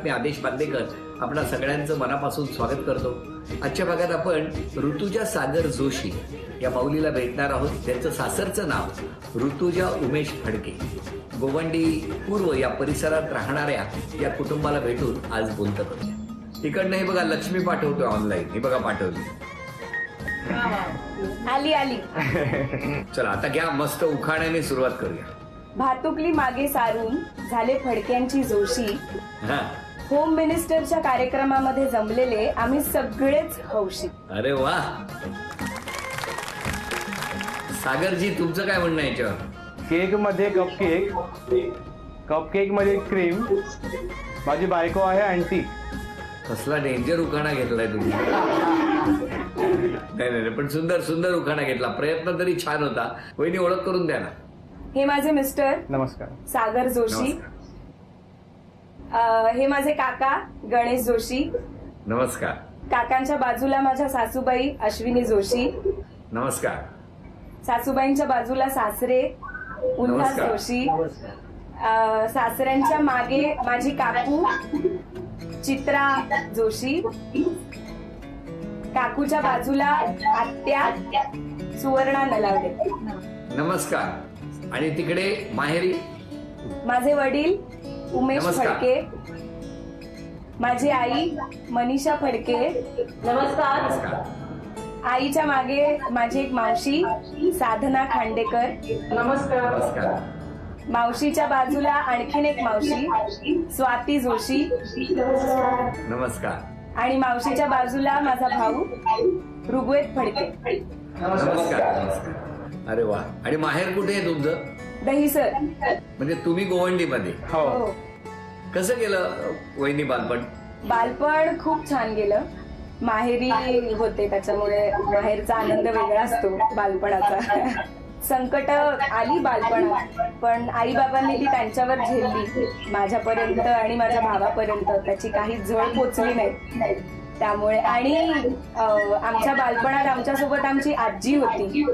मी आदेश बांदेकर आपणा सगळ्यांचं मनापासून स्वागत करतो। आजच्या भागात आपण ऋतुजा सागर जोशी या माऊलीला भेटणार आहोत। त्यांचं सासरचं नाव ऋतुजा उमेश फडके। गोवंडी पूर्व या परिसरात राहणाऱ्या या कुटुंबाला भेटून आज बोलतो करूया। तिकडनं हे बघा लक्ष्मी पाठवतोय ऑनलाईन, हे बघा पाठवली। आली आली। चला आता घ्या, मस्त उखाण्याने सुरुवात करूया। भातुकली मागे सारून झाले फडक्यांची जोशी। होम मिनिस्टरच्या कार्यक्रमामध्ये जमलेले आम्ही सगळेच हौशी। अरे वा, सागरजी तुमचं काय म्हणणं आहे याच्यावर? केक मध्ये कपकेक, कपकेक मध्ये क्रीम, माझी बायको आहे आंटी। कसला डेंजर उखाणा घेतलाय तुम्ही। नाही नाही, पण सुंदर सुंदर उखाणा घेतला, प्रयत्न तरी छान होता। वहिनी ओळख करून द्या ना। हे माझे मिस्टर नमस्कार सागर जोशी। हे माझे काका गणेश जोशी। नमस्कार। काकांच्या बाजूला माझ्या सासूबाई अश्विनी जोशी। नमस्कार। सासूबाईंच्या बाजूला सासरे उल्हास नमस्कार। जोशी। सासऱ्यांच्या मागे माझी काकू चित्रा जोशी। काकूच्या बाजूला आत्या सुवर्णा नलावडे। नमस्कार। आणि तिकडे माहेरी माझे वडील उमेश नमस्कार। फडके, माझी आई मनीषा फडके। नमस्कार। नमस्कार। आईच्या मागे माझी एक मावशी साधना खांडेकर। नमस्कार। नमस्कार। मावशीच्या बाजूला आणखीन एक मावशी स्वाती जोशी। नमस्कार। आणि मावशीच्या बाजूला माझा भाऊ ऋग्वेद फडके। नमस्कार। नमस्कार। अरे वा, आणि माहेर कुठे आहे तुमचं? दहीसर। म्हणजे तुम्ही गोवंडीमध्ये? हो। कसं गेलं वहिनी बालपण? बालपण खूप छान गेलं। माहेरी होते त्याच्यामुळे माहेरचा आनंद वेगळा असतो बालपणाचा। संकट आली बालपणात, पण आई बाबांनी ती त्यांच्यावर झेलली। माझ्यापर्यंत आणि माझ्या भावापर्यंत त्याची काही झळ पोचली नाही। त्यामुळे आणि आमच्या बालपणात आमच्यासोबत आमची आजी होती,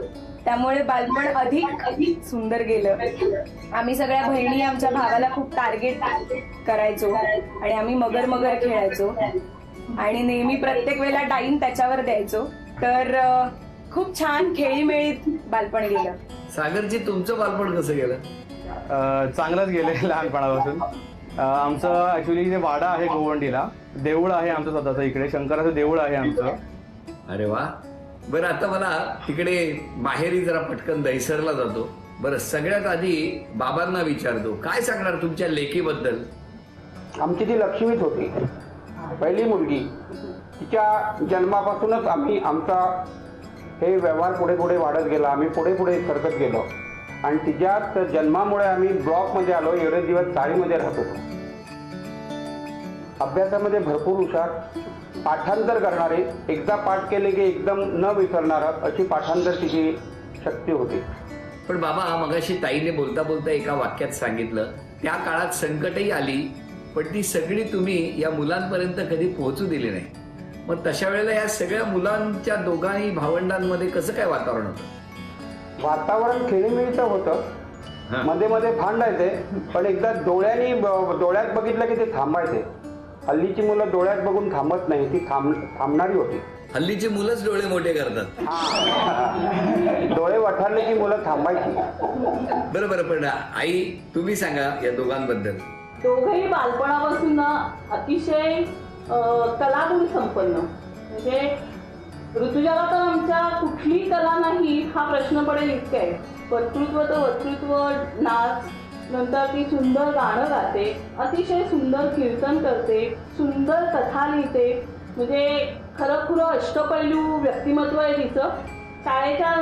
त्यामुळे बालपण अधिक सुंदर गेलं। आम्ही सगळ्या बहिणी आमच्या भावाला खूप टार्गेट करायचो आणि आम्ही मगर मगर खेळायचो आणि नेहमी प्रत्येक वेळेला टाइम त्याच्यावर द्यायचो। तर खूप छान खेळीमेळीत बालपण गेलं। सागरजी तुमचं बालपण कसं गेलं? चांगलंच गेलंय लहानपणापासून। आमचं ऍक्च्युली इथे वाडा आहे गोवंडीला, देऊळ आहे आमचं स्वतःचं, इकडे शंकराचं देऊळ आहे आमचं। अरे वा। बरं, आता मला तिकडे माहेरी जरा पटकन दहीसरला जातो। बरं, सगळ्यात आधी बाबांना विचारतो, काय सांगणार तुमच्या लेकीबद्दल? आमची ती लक्ष्मीच होती, पहिली मुलगी। तिच्या जन्मापासूनच आम्ही आमचा हे व्यवहार पुढे पुढे वाढत गेला, आम्ही पुढे पुढे सरकत गेलो आणि तिच्यात जन्मामुळे आम्ही ब्लॉकमध्ये आलो। एवढे दिवस चाळीमध्ये राहतो। अभ्यासामध्ये भरपूर हुशार, पाठांतर करणारे, एकदा पाठ केले की एकदम न विसरणारा अशी पाठांतर तिची शक्ती होती। पण बाबा, मगाशी ताईने बोलता बोलता एका वाक्यात सांगितलं, त्या काळात संकटही आली पण ती सगळी तुम्ही या मुलांपर्यंत कधी पोहोचू दिली नाही। मग तशा वेळेला या सगळ्या मुलांच्या दोघांही भावंडांमध्ये कसं काय वातावरण होतं? वातावरण खेळीमेळीचं होतं, मध्ये मध्ये भांडायचे, पण एकदा डोळ्यात बघितलं की ते थांबायचे। हल्लीची मुलं डोळ्यात बघून थांबत नाही, ती थांबणारी होती। हल्लीची मुलंच डोळे मोठे करतात। डोळे वठारले की मुलं थांबायची। बरोबर। पण आई, तुम्ही सांगा या दोघांबद्दल। दोघेही बालपणापासून अतिशय कलागुण संपन्न। म्हणजे ऋतुजाला तर आमच्या कुठली कला नाही हा प्रश्न पडेल इतके आहे। वक्तृत्व तर वक्तृत्व, नाच, नंतर ती सुंदर गाणं गाते, अतिशय सुंदर कीर्तन करते, सुंदर कथा लिहिते। म्हणजे खरं अष्टपैलू व्यक्तिमत्व आहे तिचं। शाळेच्या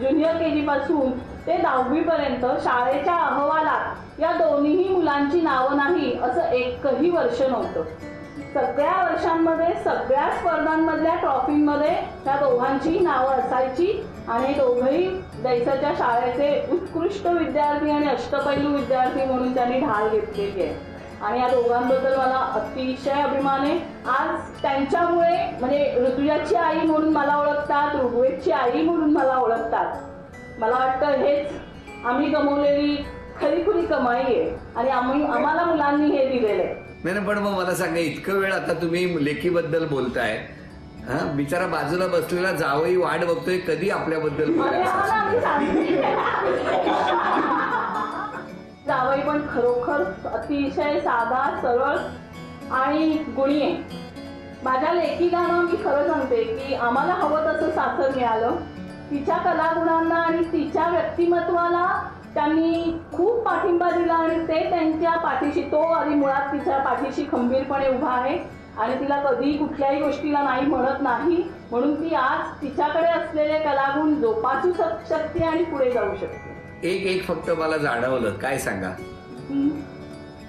ज्युनियर KG पासून ते 10वी पर्यंत शाळेच्या अहवालात या दोन्हीही मुलांची नावं नाही असं एकही वर्ष नव्हतं। सगळ्या वर्षांमध्ये सगळ्या स्पर्धांमधल्या ट्रॉफींमध्ये त्या दोघांची नावं असायची आणि दोघंही दहीसरच्या शाळेचे उत्कृष्ट विद्यार्थी आणि अष्टपैलू विद्यार्थी म्हणून त्यांनी ढाल घेतलेली आहे। आणि या दोघांबद्दल मला अतिशय अभिमान आहे। आज त्यांच्यामुळे म्हणजे ऋतुजाची आई म्हणून मला ओळखतात, ऋग्वेदची आई म्हणून मला ओळखतात। मला वाटतं हेच आम्ही गमवलेली खरी कमाई आहे आणि आम्हाला मुलांनी हे दिलेलं आहे। नाही पण मग मला सांगा, इतकं वेळ आता तुम्ही लेकीबद्दल बोलताय, हा बिचारा बाजूला बसलेला जावई वाट बघतोय कधी आपल्याबद्दल बोलायला. जावई पण खरोखर अतिशय साधा, सरळ आणि गुणी आहे. माझ्या लेकीला ना मी खरं सांगते की आम्हाला हवं तसं सासर मिळालं. तिच्या कलागुणांना आणि तिच्या व्यक्तिमत्वाला त्यांनी खूप पाठिंबा दिला आणि ते त्यांच्या पाठीशी, तो आधी मुळात तिच्या पाठीशी खंबीरपणे उभा आहे आणि तिला कधी कुठल्याही गोष्टीला नाही म्हणत नाही. म्हणून ती आज तिच्याकडे असलेले कलागुण जोपासू शकते आणि पुढे जाऊ शकते. एक फक्त मला जाणवलं, काय सांगा,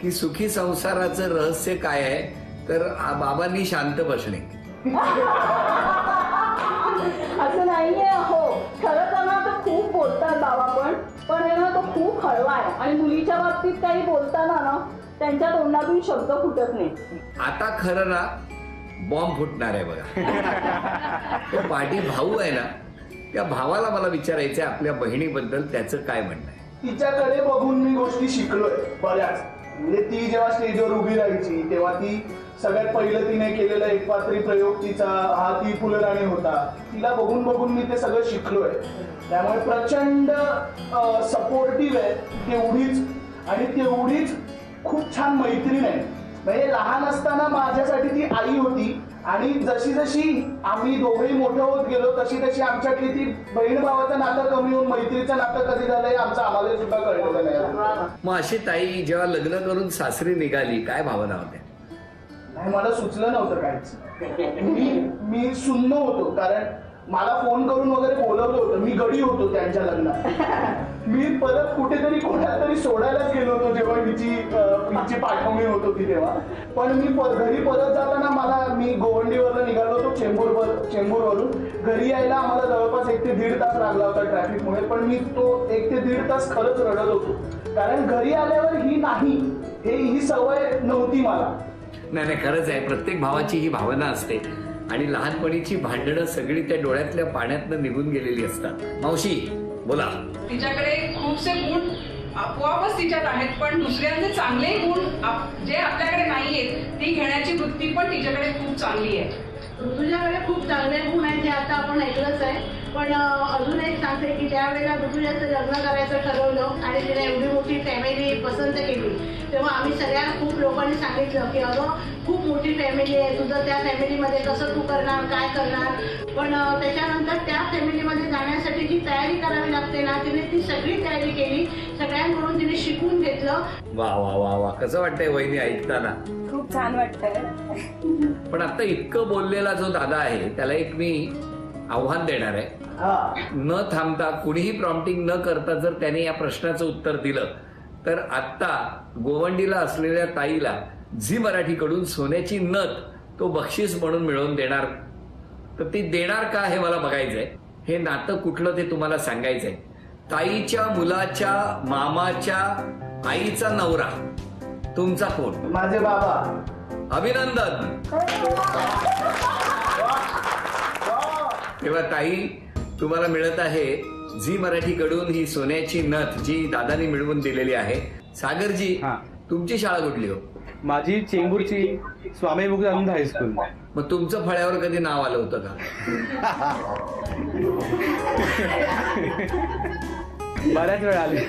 की सुखी संसाराचं रहस्य काय आहे, तर बाबांनी शांत बसणे. असं नाहीये. हो, खरं तर ना तो खूप बोलतात बाबा, पण आहे ना तो खूप हळवा आहे आणि मुलीच्या बाबतीत काही बोलताना ना त्यांच्या तोंडातून शब्द फुटत नाही. आता खरं ना बॉम्ब फुटणार आहे बघा. तो पाठी भाऊ आहे ना, त्या भावाला मला विचारायचंय आपल्या बहिणीबद्दल त्याचं काय म्हणणं आहे. तिच्याकडे बघून मी गोष्टी शिकलोय बऱ्याच. म्हणजे ती जेव्हा स्टेजवर उभी राहायची तेव्हा ती सगळ्यात पहिलं तिने केलेला एकपात्री प्रयोग तिचा हा ती फुलराणी होता. तिला बघून बघून मी ते सगळं शिकलोय. त्यामुळे प्रचंड सपोर्टिव्ह आहे तेवढीच, आणि तेवढीच खूप छान मैत्रीण आहे. म्हणजे लहान असताना माझ्यासाठी ती आई होती आणि जशी जशी आम्ही दोघेही मोठं होत गेलो तशी तशी आमच्यातली ती बहीण भावाचं नातं कमी होऊन मैत्रीचं नातं कधी झालंय आमचं आम्हाला सुद्धा कळलेलं नाही. मग अशी ताई जेव्हा लग्न करून सासरी निघाली, काय भावना होत्या? नाही, मला सुचलं नव्हतं काहीच. मी सुन्न होतो, कारण मला फोन करून वगैरे बोलवलं होतं. मी गडी होतो त्यांच्या लग्नात. मी परत कुठेतरी कोणाला तरी सोडायलाच गेलो होतो जेव्हा हिची पाठवणी होत होती तेव्हा. पण मी घरी परत जाताना मी गोवंडीवरनं निघालो होतो चेंबूरवरून. घरी यायला आम्हाला जवळपास 1 ते 1.5 तास लागला होता ट्रॅफिकमुळे. पण मी तो 1 ते 1.5 तास खरंच रडत होतो, कारण घरी आल्यावर ही सवय नव्हती मला. नाही खरंच आहे, प्रत्येक भावाची ही भावना असते आणि लहानपणीची भांडणं सगळी त्या डोळ्यातल्या पाण्यातनं निघून गेलेली असतात. मावशी बोला. तिच्याकडे खूपसे गुण आपोआपच तिच्यात आहेत, पण दुसऱ्यांचे चांगले गुण जे आपल्याकडे नाहीयेत ती घेण्याची वृत्ती पण तिच्याकडे खूप चांगली आहे. ऋतुजाकडे खूप चांगले गुण आहेत, हे आता आपण ऐकलंच आहे. पण अजून एक सांगते की त्यावेळेला ऋतुजाचं लग्न करायचं ठरवलं आणि तिने एवढी मोठी फॅमिली पसंत केली, तेव्हा आम्ही सगळ्या खूप लोकांनी सांगितलं की अगं खूप मोठी फॅमिली आहे, तुझं त्या फॅमिलीमध्ये कसं तू करणार, काय करणार. पण त्याच्यानंतर त्या फॅमिलीमध्ये जाण्यासाठी जी तयारी करावी लागते ना, तिने ती सगळी तयारी केली. सगळ्यांकडून तिने शिकून घेतलं. वा वा वा वा, कसं वाटतंय वहिनी ऐकताना? खूप छान वाटतंय. पण आता इतकं बोललेला जो दादा आहे त्याला एक मी आव्हान देणार आहे. न थांबता कुणीही प्रॉम्प्टिंग न करता जर त्याने या प्रश्नाचं उत्तर दिलं तर आत्ता गोवंडीला असलेल्या ताईला झी मराठीकडून सोन्याची नथ तो बक्षीस म्हणून मिळवून देणार. तर ती देणार का हे मला बघायचंय. हे नातं कुठलं ते तुम्हाला सांगायचंय. ताईच्या मुलाच्या मामाच्या आईचा नवरा तुमचा कोण? माझे बाबा. अभिनंदन. तेव्हा ताई तुम्हाला मिळत आहे झी मराठीकडून ही सोन्याची नथ जी दादानी मिळवून दिलेली आहे. सागरजी, तुमची शाळा कुठली हो? माझी चेंबूरची स्वामी विवेकानंद हायस्कूल. मग तुमचं फळ्यावर कधी नाव आलं होतं का? बऱ्याच वेळा आले.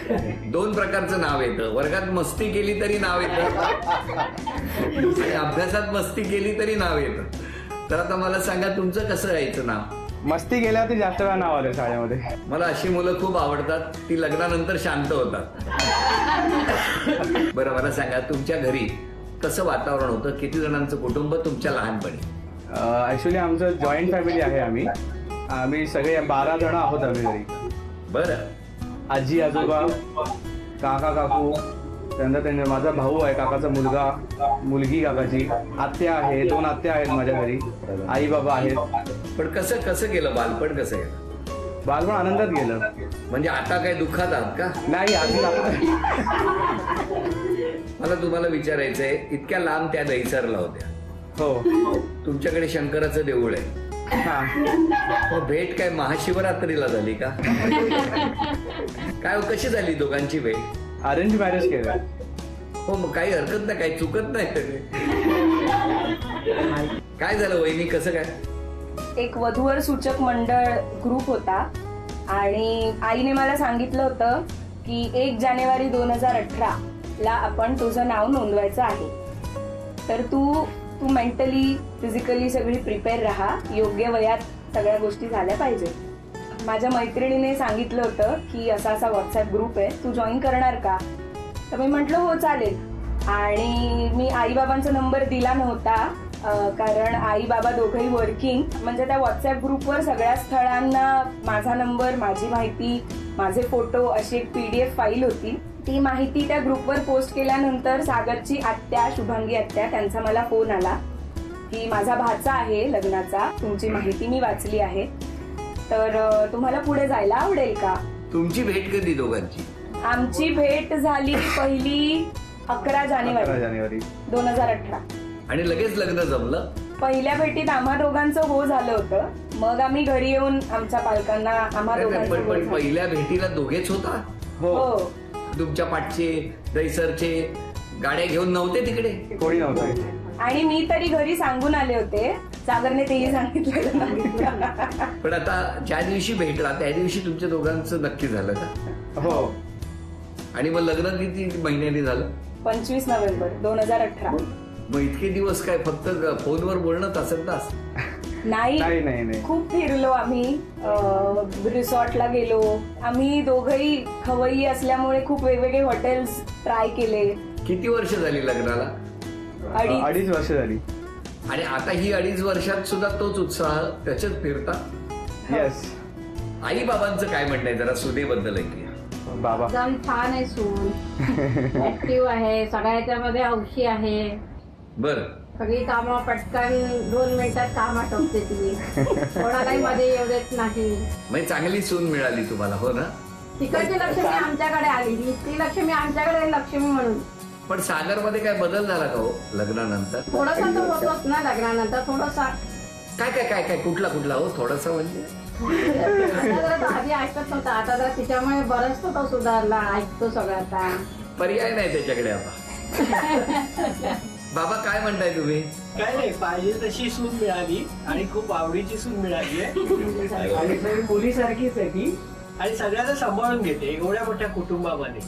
2 प्रकारचं नाव येतं. वर्गात मस्ती केली तरी नाव येतं आणि अभ्यासात मस्ती केली तरी नाव येतं. तर आता मला सांगा तुमचं कसं यायचं नाव? मस्ती गेल्यावरती जास्त वेळा नाव आलं शाळेमध्ये. मला अशी मुलं खूप आवडतात, ती लग्नानंतर शांत होतात. बरं मला सांगा तुमच्या घरी कसं वातावरण होतं? किती जणांचं कुटुंब तुमच्या लहानपणी? ऍक्च्युली आमचं जॉईंट फॅमिली आहे. आम्ही सगळे 12 जण आहोत आम्ही घरी. बरं. आजी आजोबा काका काकू, त्यानंतर माझा भाऊ आहे, काकाचा मुलगा, मुलगी काकाची, आत्या आहे, 2 आत्या आहेत माझ्या घरी, आई बाबा आहेत. पण कसं गेलं बालपण? कसं गेलं बालपण? आनंदात गेलं. म्हणजे आता काय दुःखात आहात का? नाही, अजून. मला तुम्हाला विचारायचंय, इतक्या लांब त्या दहिसरला होत्या. हो. तुमच्याकडे शंकराचं देऊळ आहे. मग भेट काय महाशिवरात्रीला झाली का? काय कशी झाली दोघांची भेट? अरेंज मॅरेज केलं. हो मग काही हरकत नाही, काही चुकत नाही. काय झालं वहिनी, कसं काय? एक वधूवर सूचक मंडळ ग्रुप होता आणि आईने मला सांगितलं होतं की 1 जानेवारी 2018 ला आपण तुझं नाव नोंदवायचं आहे. तर तू मेंटली फिजिकली सगळी प्रिपेअर राहा, योग्य वयात सगळ्या गोष्टी झाल्या पाहिजे. माझ्या मैत्रिणीने सांगितलं होतं की असा व्हॉट्सअप ग्रुप आहे, तू जॉईन करणार का? तर मी म्हटलं हो चालेल. आणि मी आईबाबांचा नंबर दिला नव्हता कारण आई बाबा दोघंही वर्किंग. म्हणजे त्या व्हॉट्सअप ग्रुपवर सगळ्या स्थळांना माझा नंबर, माझी माहिती, माझे फोटो अशी एक PDF फाईल होती. ती माहिती त्या ग्रुपवर पोस्ट केल्यानंतर सागरची आत्या, शुभांगी आत्या, त्यांचा मला फोन आला की माझा भाचा आहे लग्नाचा, तुमची माहिती मी वाचली आहे, तर तुम्हाला पुढे जायला आवडेल का? तुमची भेट कधी दोघांची? आमची भेट झाली पहिली 11 जानेवारी 2018. आणि लगेच लग्न जमलं? पहिल्या भेटीत आम्हा दोघांचं हो झालं होतं. मग आम्ही घरी येऊन आमच्या पालकांना आम्हा दोघांचं हो पण झालं. पहिल्या भेटीला दोघेच होता? हो. तुमच्या पाठचे दैसरचे गाड्या घेऊन नव्हते तिकडे? कोणी नव्हतं. आणि मी तरी घरी सांगून आले होते, सागरने तेही सांगितलं. पण आता ज्या दिवशी भेटला त्या दिवशी तुमच्या दोघांचं नक्की झालं का? हो. आणि मग लग्न किती महिन्यांनी झालं? 25 नोव्हेंबर 2018. मग इतके दिवस काय फक्त फोनवर बोलणं तास? नाही, खूप फिरलो आम्ही. रिसॉर्टला गेलो आम्ही, दोघंही खवय्ये असल्यामुळे खूप वेगवेगळे हॉटेल्स ट्राय केले. किती वर्ष झाली लग्नाला? 2.5 वर्ष झाली. आणि आता ही 2.5 वर्षात सुद्धा तोच उत्साह, त्याच्यात फिरता? येस. आई बाबांचं काय म्हणणं आहे, जरा सुनेबद्दल ऐकूया. बाबा एकदम छान आहे, सून ऍक्टिव्ह आहे, सगळ्याच्या मध्ये हौशी आहे. बर. सगळी कामं पटकन 2 मिनिटात काम आटोपते ती, कोणालाही मध्ये येऊ देत नाही. म्हणजे चांगली सून मिळाली तुम्हाला, हो ना? तिकडची लक्ष्मी आमच्याकडे आली, ती लक्ष्मी आमच्याकडे लक्ष्मी म्हणून. पण सागरमध्ये काय बदल झाला का हो लग्नानंतर? थोडासा तर होतोच ना लग्नानंतर, थोडासा. काय कुठला हो थोडासा म्हणजे? आधी ऐकत नव्हता, आता जर तिच्यामुळे बरंच तो सुधारला, ऐकतो सगळं आता. पर्याय नाही त्याच्याकडे आता. बाबा काय म्हणताय तुम्ही? काय नाही, पाहिजे तशी सून मिळाली आणि खूप आवडीची सून मिळाली आहे. आणि मुलीसारखीच आहे ती आणि सगळ्यांना सांभाळून घेते एवढ्या मोठ्या कुटुंबामध्ये.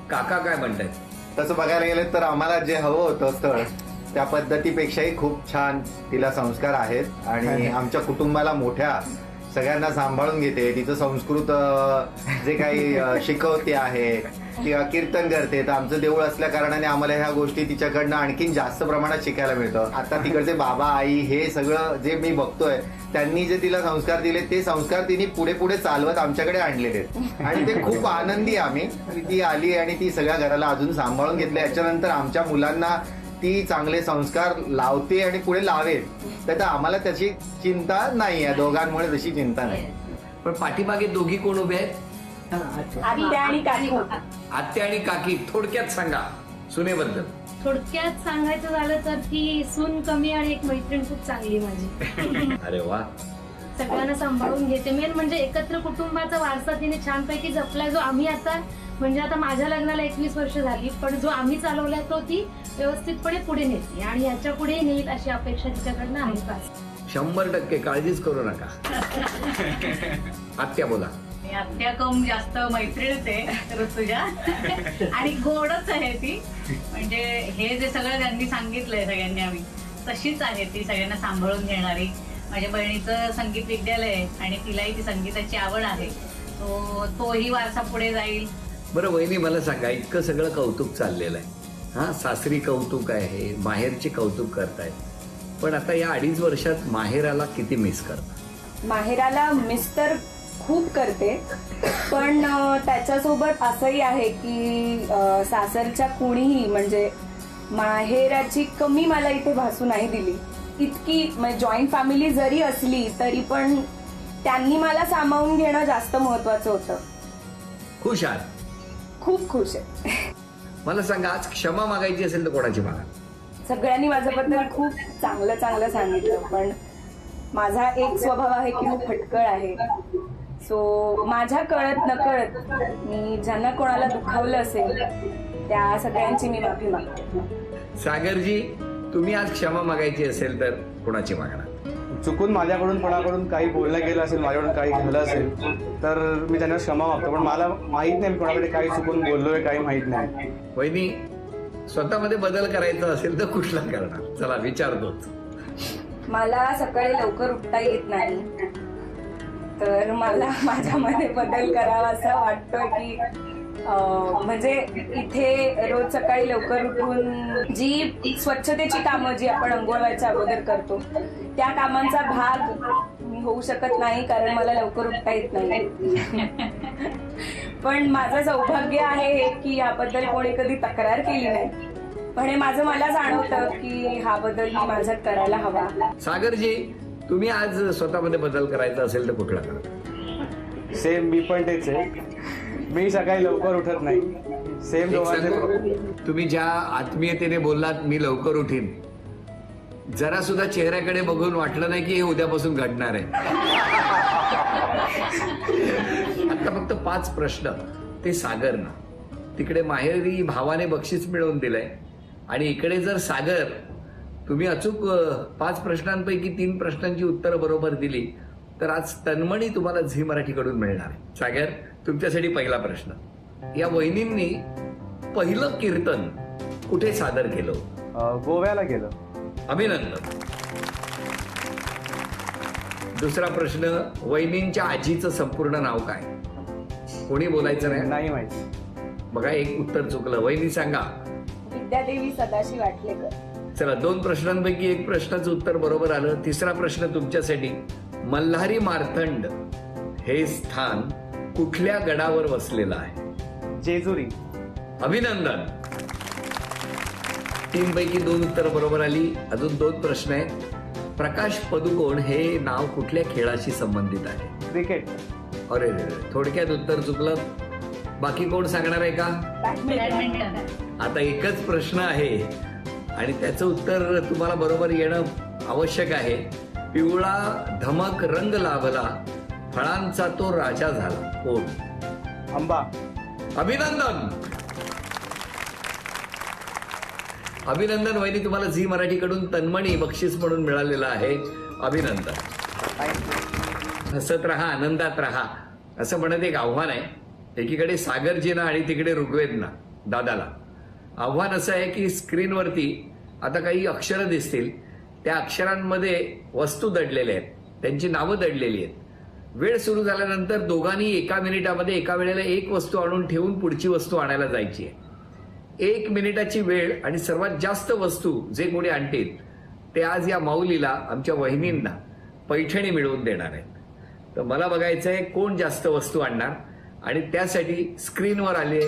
काका काय म्हणतायत? तसं बघायला गेलं तर आम्हाला जे हवं होतं स्थळ त्या पद्धतीपेक्षाही खूप छान तिला संस्कार आहेत आणि आमच्या कुटुंबाला मोठ्या सगळ्यांना सांभाळून घेते. तिचं संस्कृत जे काही शिकवते आहे किंवा कीर्तन करते, तर आमचं देऊळ असल्या कारणाने आम्हाला ह्या गोष्टी तिच्याकडनं आणखीन जास्त प्रमाणात शिकायला मिळतं. आता तिकडचे बाबा आई हे सगळं जे मी बघतोय, त्यांनी जे तिला संस्कार दिले ते संस्कार तिने पुढे पुढे चालवत आमच्याकडे आणलेले आहेत आणि ते खूप आनंदी आम्ही. ती आली आणि ती सगळ्या घराला अजून सांभाळून घेतलं. याच्यानंतर आमच्या मुलांना ती चांगले संस्कार लावते आणि पुढे लावेल, तर आम्हाला त्याची चिंता नाही आहे. दोघांमुळे तशी चिंता नाही. पण पाठीमागे दोघी कोण उभे आहेत? आत्या आणि काकी. आत्या आणि काकी. थोडक्यात सांगा सुनेबद्दल. थोडक्यात सांगायचं झालं तर ती सून कमी आणि एक मैत्रीण खूप चांगली माझी. अरे वा. सगळ्यांना सांभाळून घेते. मेन म्हणजे एकत्र कुटुंबाचा वारसा तिने छानपैकी जपलाय, जो आम्ही आता म्हणजे आता माझ्या लग्नाला 21 वर्ष झाली, पण जो आम्ही चालवलाय तो ती व्यवस्थितपणे पुढे नेते आणि याच्या पुढे नेईल अशी अपेक्षा तिच्याकडनं आहे. 100% काळजीच करू नका. आत्या बोला. आत्या कम जास्त मैत्रीणच आहे ऋतुजा आणि गोडच आहे ती. म्हणजे हे जे सगळं त्यांनी सांगितलंय सगळ्यांनी, आम्ही तशीच आहे ती, सगळ्यांना सांभाळून घेणारी. माझ्या बहिणीचं संगीत विद्यालय आहे आणि तिलाही ती संगीताची आवड आहे, तोही वारसा पुढे जाईल. बरं वहिनी मला सांगा, इतकं सगळं कौतुक चाललेलं आहे, हा सासरी कौतुक आहे, माहेरचे कौतुक करतायत, पण आता या 2.5 वर्षात माहेराला किती मिस करता? माहेराला मिस तर खूप करते, पण त्याच्यासोबत असंही आहे की सासरच्या कुणीही म्हणजे माहेराची कमी मला इथे भासू नाही दिली. इतकी म्हणजे जॉईंट फॅमिली जरी असली तरी पण त्यांनी मला सामावून घेणं जास्त महत्वाचं होतं. खुश आहात? खूप खुश आहे. मला सांगा, आज क्षमा मागायची असेल तर कोणाची मागा? सगळ्यांनी माझ्याबद्दल खूप चांगलं चांगलं सांगितलं, पण माझा एक स्वभाव आहे की मी फटकळ आहे. सो माझ्या कळत नकळत मी ज्यांना कोणाला दुखावलं असेल त्या सगळ्यांची मी माफी मागते. सागरजी, तुम्ही आज क्षमा मागायची असेल तर कोणाची मागणार? चुकून माझ्याकडून कोणाकडून काही बोललं गेलं असेल, माझ्याकडून काही झालं असेल तर मी त्यांना क्षमा मागतो, पण मला माहित नाही मी कोणाकडे काही चुकून बोललोय, काही माहित नाही. वहिनी, स्वतःमध्ये बदल करायचा असेल तर कुठला करणार? चला विचारतोच. मला सकाळी लवकर उठता येत नाही, तर मला माझ्यामध्ये बदल करावा असं वाटतोय की म्हणजे इथे रोज सकाळी लवकर उठून जी स्वच्छतेची कामं जी आपण अंघोळ व्हायच्या अगोदर करतो त्या कामांचा भाग मी होऊ शकत नाही, कारण मला लवकर उठता येत नाही. पण माझं सौभाग्य आहे की याबद्दल कोणी कधी तक्रार केली नाही, पण हे माझं मला जाणवतं की हा बदल मी माझ्यात करायला हवा. सागरजी, तुम्ही आज स्वतःमध्ये बदल करायचा असेल तर कुठला करा? सेम, मी पण तेच आहे. मी सकाळी लवकर उठत नाही. सेम दोघांचे. तुम्ही ज्या आत्मीयतेने बोललात मी लवकर उठीन, जरा सुद्धा चेहऱ्याकडे बघून वाटलं नाही की हे उद्यापासून घडणार आहे. आता फक्त 5 प्रश्न, ते सागरना. तिकडे माहेरी भावाने बक्षीस मिळवून दिलंय आणि इकडे जर सागर, तुम्ही अचूक 5 प्रश्नांपैकी 3 प्रश्नांची उत्तरं बरोबर दिली तर आज तन्मणी तुम्हाला झी मराठीकडून मिळणार आहे. सागर, तुमच्यासाठी पहिला प्रश्न. या वहिनींनी पहिलं कीर्तन कुठे सादर केलं? गोव्याला गेलो. अभिनंदन. दुसरा प्रश्न, वहिनींच्या आजीचं संपूर्ण नाव काय? कोणी बोलायचं नाही माहिती. बघा, एक उत्तर चुकलं. वहिनी सांगा. विद्यादेवी सदाशिव वाटलेकर. चला, 2 प्रश्नांपैकी 1 प्रश्नाचं उत्तर बरोबर आलं. तिसरा प्रश्न तुमच्यासाठी. मल्हारी मार्तंड हे स्थान कुठल्या गडावर वसलेलं आहे? जेजुरी. अभिनंदन. 3 पैकी 2 उत्तर बरोबर आली. अजून 2 प्रश्न आहेत. प्रकाश पदुकोण हे नाव कुठल्या खेळाशी संबंधित आहे? क्रिकेट. अरे थोडक्यात उत्तर चुकलं. बाकी कोण सांगणार आहे का? बॅडमिंटन. आता एकच प्रश्न आहे आणि त्याचं उत्तर तुम्हाला बरोबर येणं आवश्यक आहे. पिवळा धमक रंग लाभला, फळांचा तो राजा झाला. कोण? आंबा. अभिनंदन. अभिनंदन वहिनी, तुम्हाला झी मराठीकडून तन्मणी बक्षीस म्हणून मिळालेलं आहे. अभिनंदन. हसत राहा, आनंदात राहा असं म्हणत एक आव्हान आहे. एकीकडे सागरजीना आणि तिकडे ऋग्वेदना दादाला. आव्हान असं आहे की स्क्रीनवरती आता काही अक्षरं दिसतील, त्या अक्षरांमध्ये वस्तू दडलेल्या आहेत, त्यांची नावं दडलेली आहेत. वेळ सुरू झाल्यानंतर दोघांनी एका मिनिटामध्ये एका वेळेला एक वस्तू आणून ठेवून पुढची वस्तू आणायला जायची आहे. 1 मिनिटाची वेळ आणि सर्वात जास्त वस्तू जे कोणी आणतील ते आज या माऊलीला, आमच्या वहिनींना पैठणी मिळवून देणार आहेत. तर मला बघायचं आहे कोण जास्त वस्तू आणणार आणि त्यासाठी स्क्रीनवर आली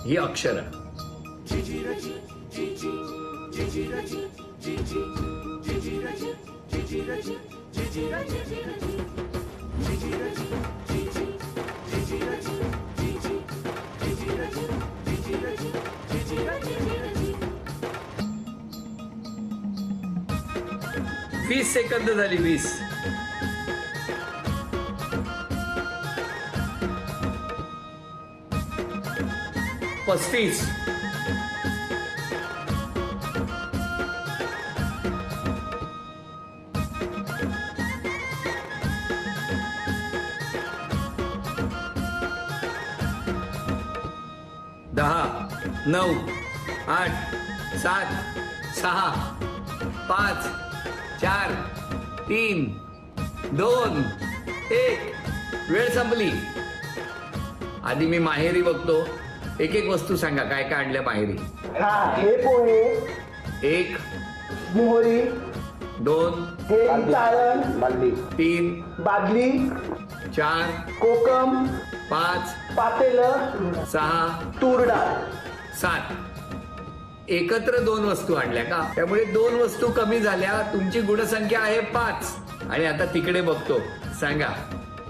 ही अक्षरं. वीस सेकंद झाली. 20. पस्तीस. 10, 9, 8, 7, 6, 5, 4, 3, 2, 1. वेळ संपली. आधी मी माहेरी बघतो. एक एक वस्तू सांगा काय काय आणल्या माहेरी. हे पोहे, 1, मोहरी, 2, हे चाळण, 3, बादली, 4, कोकम, 5, पातेलं, 6, तूर डाळ, 7. एकत्र 2 वस्तू आणल्या का? त्यामुळे 2 वस्तू कमी झाल्या. तुमची गुणसंख्या आहे 5. आणि आता तिकडे बघतो. सांगा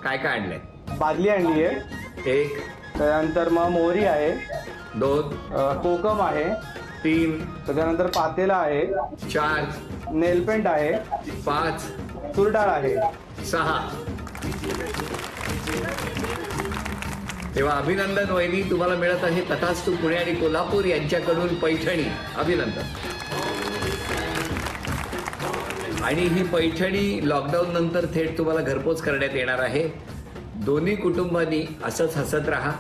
काय काय आणलंय. बादली आणली आहे 1, त्यानंतर मग मोहरी आहे, 2, कोकम आहे, 3, त्याच्यानंतर पातेला आहे, 4, नेलपेंट आहे, 5, तूर डाळ आहे. 6. तेव्हा अभिनंदन वहिनी, तुम्हाला मिळत आहे तथास्तु पुणे आणि कोल्हापूर यांच्याकडून पैठणी. अभिनंदन. आणि ही पैठणी लॉकडाऊन नंतर थेट तुम्हाला घरपोच करण्यात येणार आहे. दोन्ही कुटुंबांनी असंच हसत राहा,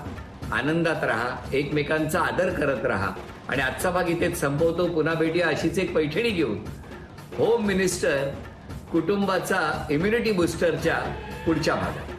आनंदात राहा, एकमेकांचा आदर करत राहा. आणि आजचा भाग इथेच संपवतो. पुन्हा भेटूया अशीच एक पैठणी घेऊन होम मिनिस्टर कुटुंबाचा इम्युनिटी बुस्टरच्या पुढच्या भागात.